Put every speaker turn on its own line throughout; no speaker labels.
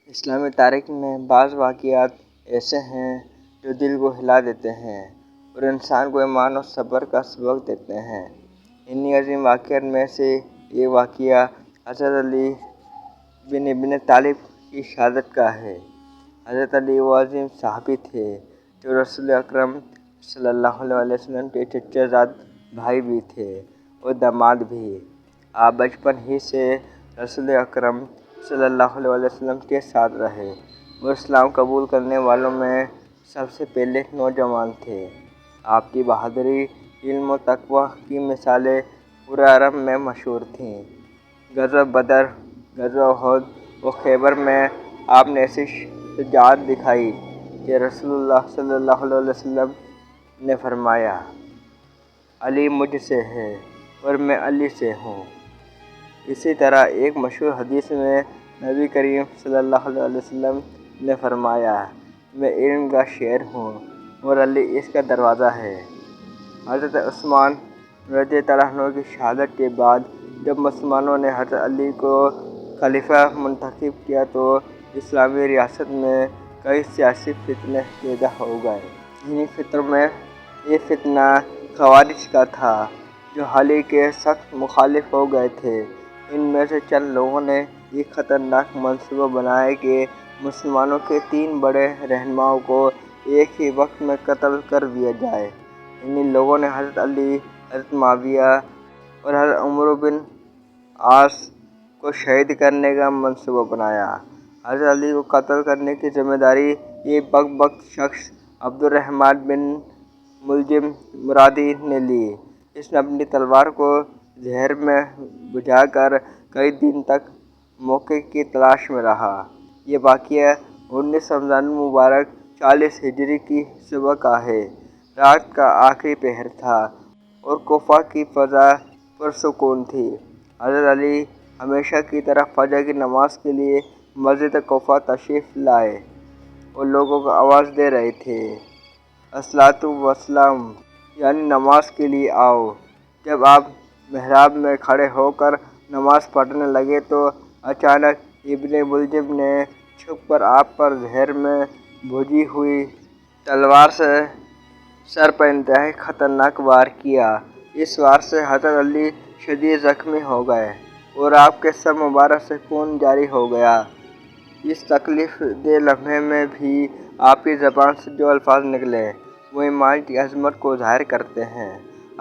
اسلامی تاریخ میں بعض واقعات ایسے ہیں جو دل کو ہلا دیتے ہیں اور انسان کو ایمان و صبر کا سبق دیتے ہیں۔ انہی عظیم واقعات میں سے ایک واقعہ حضرت علی بن ابی طالب کی شہادت کا ہے۔ حضرت علی وہ عظیم صحابی تھے جو رسول اکرم صلی اللہ علیہ وسلم کے چچا زاد بھائی بھی تھے اور داماد بھی۔ آپ بچپن ہی سے رسول اکرم صلی اللہ علیہ وسلم کے ساتھ رہے اور اسلام قبول کرنے والوں میں سب سے پہلے نوجوان تھے۔ آپ کی بہادری، علم و تقویٰ کی مثالیں پورے عرب میں مشہور تھیں۔ غزوہ بدر، غزوہ احد و خیبر میں آپ نے ایسی شجاعت دکھائی کہ رسول اللہ صلی اللہ علیہ وسلم نے فرمایا، علی مجھ سے ہے اور میں علی سے ہوں۔ اسی طرح ایک مشہور حدیث میں نبی کریم صلی اللہ علیہ وسلم نے فرمایا، میں علم کا شہر ہوں اور علی اس کا دروازہ ہے۔ حضرت عثمان رضی اللہ عنہ کی شہادت کے بعد جب مسلمانوں نے حضرت علی کو خلیفہ منتخب کیا تو اسلامی ریاست میں کئی سیاسی فتنے پیدا ہو گئے۔ انہی فتنوں میں ایک فتنہ خوارج کا تھا جو علی کے سخت مخالف ہو گئے تھے۔ ان میں سے چند لوگوں نے ایک خطرناک منصوبہ بنایا کہ مسلمانوں کے 3 بڑے رہنماؤں کو ایک ہی وقت میں قتل کر دیا جائے۔ انہی لوگوں نے حضرت علی، حضرت معاویہ اور حضرت عمرو بن عاص کو شہید کرنے کا منصوبہ بنایا۔ حضرت علی کو قتل کرنے کی ذمہ داری ایک بدبخت شخص عبد الرحمن بن ملجم مرادی نے لی۔ اس نے اپنی تلوار کو زہر میں بجھا کر کئی دن تک موقع کی تلاش میں رہا۔ یہ واقعہ 19 رمضان المبارک 40 ہجری کی صبح کا ہے۔ رات کا آخری پہر تھا اور کوفہ کی فضا پرسکون تھی۔ حضرت علی ہمیشہ کی طرح فجر کی نماز کے لیے مسجد کوفہ تشریف لائے اور لوگوں کو آواز دے رہے تھے، الصلاۃ والسلام، یعنی نماز کے لیے آؤ۔ جب آپ محراب میں کھڑے ہو کر نماز پڑھنے لگے تو اچانک ابن ملجم نے چھپ کر آپ پر زہر میں بھجی ہوئی تلوار سے سر پر انتہائی خطرناک وار کیا۔ اس وار سے حضرت علی شدید زخمی ہو گئے اور آپ کے سر مبارک سے خون جاری ہو گیا۔ اس تکلیف دہ لمحے میں بھی آپ کی زبان سے جو الفاظ نکلے وہ ایمان کی عظمت کو ظاہر کرتے ہیں۔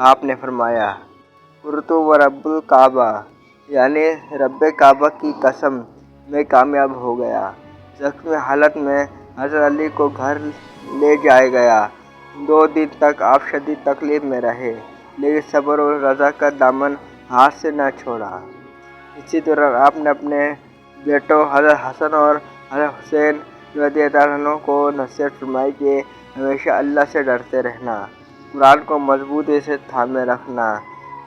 آپ نے فرمایا، قلت ورب الکعبہ، یعنی رب کعبہ کی قسم، میں کامیاب ہو گیا۔ زخمی حالت میں حضرت علی کو گھر لے جایا گیا۔ 2 دن تک آپ شدید تکلیف میں رہے لیکن صبر اور رضا کا دامن ہاتھ سے نہ چھوڑا۔ اسی دوران آپ نے اپنے بیٹوں حضرت حسن اور حضرت حسین رضی اللہ عنہ کو نصیحت فرمائی کہ ہمیشہ اللہ سے ڈرتے رہنا، قرآن کو مضبوطی سے تھامے رکھنا،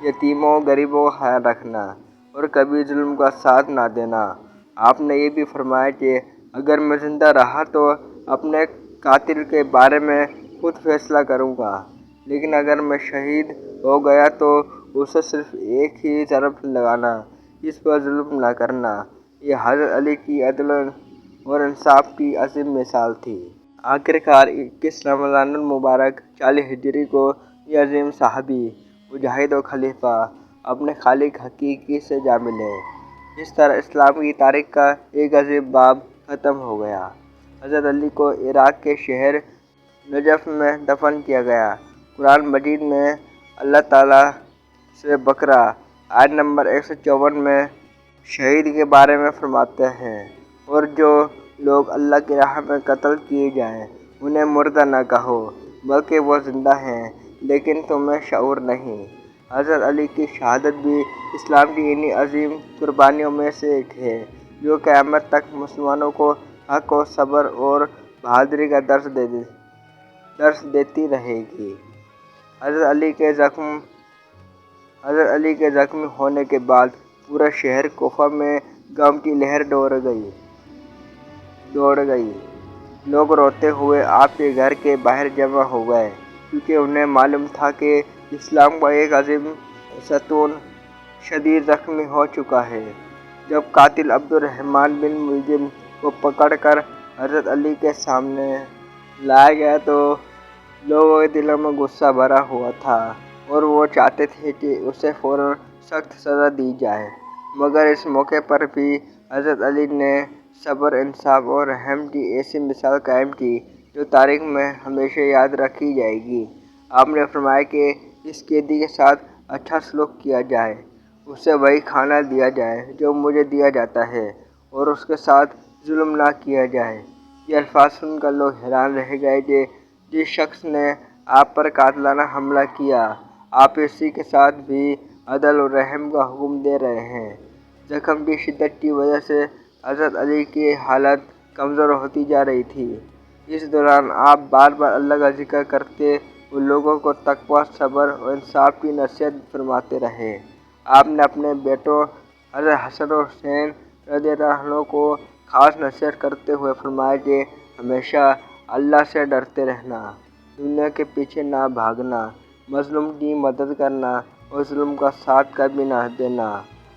یتیموں و غریبوں کا خیال رکھنا اور کبھی ظلم کا ساتھ نہ دینا۔ آپ نے یہ بھی فرمایا کہ اگر میں زندہ رہا تو اپنے قاتل کے بارے میں خود فیصلہ کروں گا، لیکن اگر میں شہید ہو گیا تو اسے صرف ایک ہی ضرب لگانا، اس پر ظلم نہ کرنا۔ یہ حضرت علی کی عدل اور انصاف کی عظیم مثال تھی۔ آخرکار 21 رمضان المبارک 40 ہجری کو یہ عظیم صحابی، مجاہد و خلیفہ اپنے خالق حقیقی سے جا ملے۔ اس طرح اسلام کی تاریخ کا ایک عظیم باب ختم ہو گیا۔ حضرت علی کو عراق کے شہر نجف میں دفن کیا گیا۔ قرآن مجید میں اللہ تعالیٰ سورہ بقرہ آیت نمبر 154 میں شہید کے بارے میں فرماتے ہیں، اور جو لوگ اللہ کی راہ میں قتل کیے جائیں انہیں مردہ نہ کہو بلکہ وہ زندہ ہیں لیکن تمہیں شعور نہیں۔ حضرت علی کی شہادت بھی اسلام کی انہی عظیم قربانیوں میں سے ایک ہے جو قیامت تک مسلمانوں کو حق و صبر اور بہادری کا درس دیتی رہے گی۔ حضرت علی کے زخمی ہونے کے بعد پورے شہر کوفہ میں غم کی لہر دوڑ گئی۔ لوگ روتے ہوئے آپ کے گھر کے باہر جمع ہو گئے کیونکہ انہیں معلوم تھا کہ اسلام کا ایک عظیم ستون شدید زخمی ہو چکا ہے۔ جب قاتل عبد الرحمن بن ملجم کو پکڑ کر حضرت علی کے سامنے لایا گیا تو لوگوں کے دلوں میں غصہ بھرا ہوا تھا اور وہ چاہتے تھے کہ اسے فوراً سخت سزا دی جائے، مگر اس موقع پر بھی حضرت علی نے صبر، انصاف اور رحم کی ایسی مثال قائم کی جو تاریخ میں ہمیشہ یاد رکھی جائے گی۔ آپ نے فرمایا کہ جس قیدی کے ساتھ اچھا سلوک کیا جائے اسے وہی کھانا دیا جائے جو مجھے دیا جاتا ہے، اور اس کے ساتھ ظلم نہ کیا جائے۔ یہ الفاظ سن کر لوگ حیران رہ گئے کہ جس شخص نے آپ پر قاتلانہ حملہ کیا، آپ اسی کے ساتھ بھی عدل اور رحم کا حکم دے رہے ہیں۔ زخم کی شدت کی وجہ سے حضرت علی کی حالت کمزور ہوتی جا رہی تھی۔ اس دوران آپ بار بار اللہ کا ذکر کرتے ہوئے لوگوں کو تقویٰ، صبر اور انصاف کی نصیحت فرماتے رہے۔ آپ نے اپنے بیٹوں حضرت حسن اور حسین رضی اللہ عنہ کو خاص نصیحت کرتے ہوئے فرمایا کہ ہمیشہ اللہ سے ڈرتے رہنا، دنیا کے پیچھے نہ بھاگنا، مظلوم کی مدد کرنا اور ظلم کا ساتھ کبھی نہ دینا۔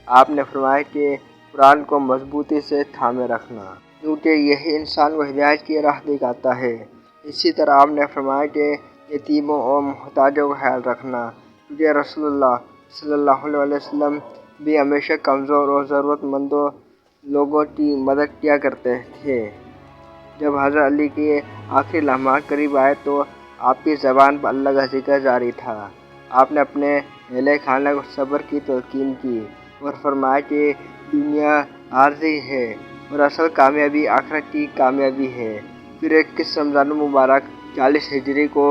آپ نے فرمایا کہ قرآن کو مضبوطی سے تھامے رکھنا، کیونکہ یہی انسان کو ہدایت کی راہ دکھاتا ہے۔ اسی طرح آپ نے فرمایا کہ یتیموں اور محتاجوں کا خیال رکھنا، کیونکہ رسول اللہ صلی اللہ علیہ وسلم بھی ہمیشہ کمزور اور ضرورت مندوں لوگوں کی مدد کیا کرتے تھے۔ جب حضرت علی کے آخری لمحات قریب آئے تو آپ کی زبان پر اللہ کا ذکر جاری تھا۔ آپ نے اپنے اہل خانہ کو صبر کی تلقین کی اور فرمایا کہ دنیا عارضی ہے اور اصل کامیابی آخرت کی کامیابی ہے۔ پھر 21 رمضان المبارک 40 ہجری کو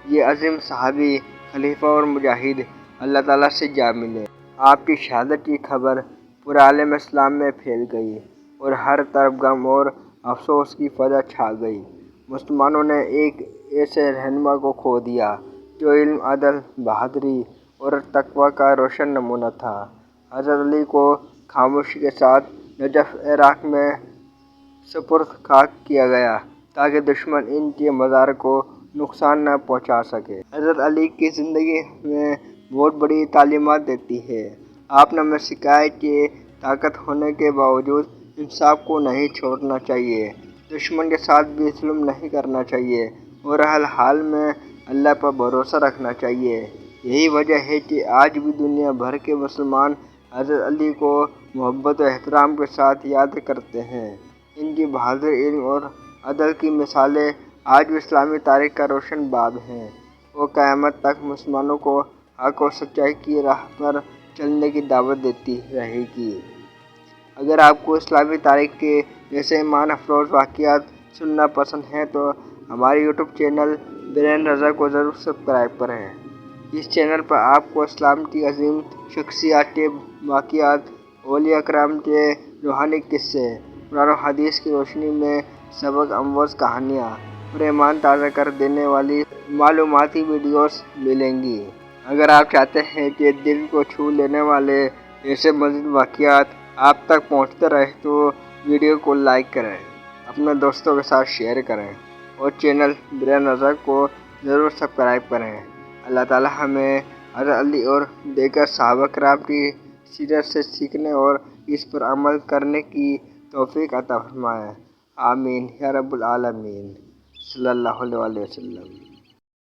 یہ عظیم صحابی، خلیفہ اور مجاہد اللہ تعالیٰ سے جا ملے۔ آپ کی شہادت کی خبر پورے عالم اسلام میں پھیل گئی اور ہر طرف غم اور افسوس کی فضا چھا گئی۔ مسلمانوں نے ایک ایسے رہنما کو کھو دیا جو علم، عدل، بہادری اور تقویٰ کا روشن نمونہ تھا۔ حضرت علی کو خاموشی کے ساتھ نجف عراق میں سپرد خاک کیا گیا تاکہ دشمن ان کے مزار کو نقصان نہ پہنچا سکے۔ حضرت علی کی زندگی ہمیں بہت بڑی تعلیمات دیتی ہے۔ آپ نے ہمیں سکھایا کہ طاقت ہونے کے باوجود انصاف کو نہیں چھوڑنا چاہیے، دشمن کے ساتھ بھی ظلم نہیں کرنا چاہیے اور ہر حال میں اللہ پر بھروسہ رکھنا چاہیے۔ یہی وجہ ہے کہ آج بھی دنیا بھر کے مسلمان حضرت علی کو محبت و احترام کے ساتھ یاد کرتے ہیں۔ ان کی بہادری، علم اور عدل کی مثالیں آج بھی اسلامی تاریخ کا روشن باب ہیں۔ وہ قیامت تک مسلمانوں کو حق اور سچائی کی راہ پر چلنے کی دعوت دیتی رہے گی۔ اگر آپ کو اسلامی تاریخ کے ایسے ایمان افروز واقعات سننا پسند ہے تو ہمارے یوٹیوب چینل برین رضا کو ضرور سبسکرائب کریں۔ اس چینل پر آپ کو اسلام کی عظیم شخصیات کے واقعات، اولیاء کرام کے روحانی قصے، قرآن و حدیث کی روشنی میں سبق آموز کہانیاں اور ایمان تازہ کر دینے والی معلوماتی ویڈیوز ملیں گی۔ اگر آپ چاہتے ہیں کہ دل کو چھو لینے والے ایسے مزید واقعات آپ تک پہنچتے رہیں تو ویڈیو کو لائک کریں، اپنے دوستوں کے ساتھ شیئر کریں اور چینل برین رضا کو ضرور سبسکرائب کریں۔ اللہ تعالیٰ ہمیں حضرت علی اور دیگر صحابہ کرام کی سیرت سے سیکھنے اور اس پر عمل کرنے کی توفیق عطا فرمائے۔ آمین یا رب العالمین۔ صلی اللہ علیہ وسلم۔